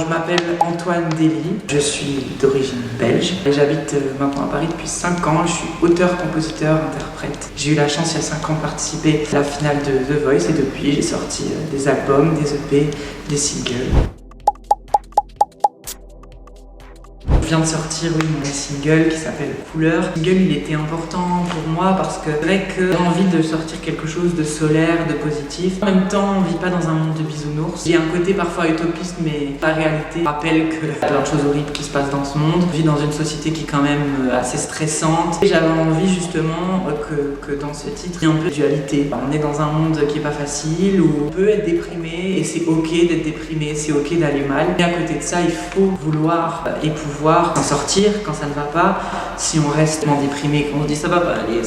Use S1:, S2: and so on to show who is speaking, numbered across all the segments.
S1: Je m'appelle Antoine Dély, je suis d'origine belge et j'habite maintenant à Paris depuis 5 ans. Je suis auteur, compositeur, interprète. J'ai eu la chance il y a 5 ans de participer à la finale de The Voice et depuis j'ai sorti des albums, des EP, des singles. Je viens de sortir mon single qui s'appelle Couleur. Le single il était important pour moi parce que c'est vrai que j'ai envie de sortir quelque chose de solaire, de positif. En même temps, on vit pas dans un monde de bisounours. Il y a un côté parfois utopiste, mais la réalité rappelle qu'il y a plein de choses horribles qui se passent dans ce monde. On vit dans une société qui est quand même assez stressante. Et j'avais envie justement que dans ce titre, il y ait un peu de dualité. On est dans un monde qui est pas facile, où on peut être déprimé et c'est ok d'être déprimé, c'est ok d'aller mal. Et à côté de ça, il faut vouloir et pouvoir s'en sortir quand ça ne va pas. Si on reste déprimé, qu'on se dit ça va pas aller,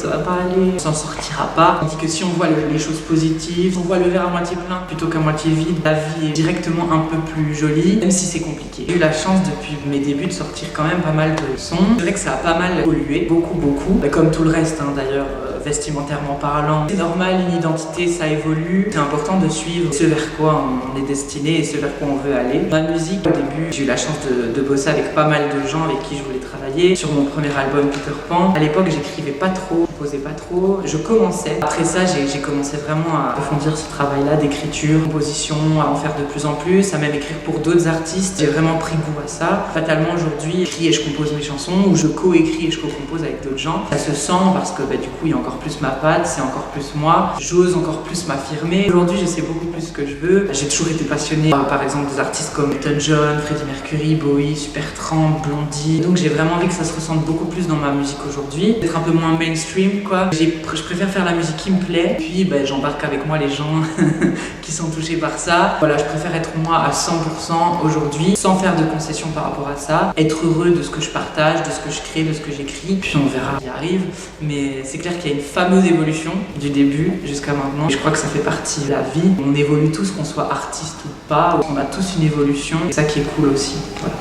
S1: on s'en sortira pas. On dit que si on voit les choses positives, on voit le verre à moitié plein plutôt qu'à moitié vide, la vie est directement un peu plus jolie, même si c'est compliqué. J'ai eu la chance depuis mes débuts de sortir quand même pas mal de sons. C'est vrai que ça a pas mal évolué, beaucoup. Comme tout le reste d'ailleurs, vestimentairement parlant. C'est normal, une identité ça évolue. C'est important de suivre ce vers quoi on est destiné et ce vers quoi on veut aller. Dans la musique, au début, j'ai eu la chance de bosser avec pas mal de gens avec qui je voulais travailler. Sur mon premier album Peter Pan, à l'époque j'écrivais pas trop, je composais pas trop, je commençais. Après ça, j'ai commencé vraiment à approfondir ce travail-là d'écriture, composition, à en faire de plus en plus, à même écrire pour d'autres artistes. J'ai vraiment pris goût à ça. Fatalement aujourd'hui, j'écris et je compose mes chansons ou je co-écris et je co-compose avec d'autres gens. Ça se sent parce que du coup il y a encore plus ma patte, c'est encore plus moi. J'ose encore plus m'affirmer. Aujourd'hui, je sais beaucoup plus ce que je veux. J'ai toujours été passionnée par exemple des artistes comme Elton John, Freddie Mercury, Bowie, Supertramp, Blondie. Donc j'ai vraiment envie que ça se ressente beaucoup plus dans ma musique aujourd'hui. Être un peu moins mainstream quoi. Je préfère faire la musique qui me plaît. Puis j'embarque avec moi les gens qui sont touchés par ça. Voilà, je préfère être moi à 100% aujourd'hui, sans faire de concessions par rapport à ça. Être heureux de ce que je partage, de ce que je crée, de ce que j'écris. Puis on verra qui arrive. Mais c'est clair qu'il y a une fameuse évolution du début jusqu'à maintenant. Et je crois que ça fait partie de la vie. On évolue tous, qu'on soit artiste ou pas. On a tous une évolution. Et c'est ça qui est cool aussi. Voilà.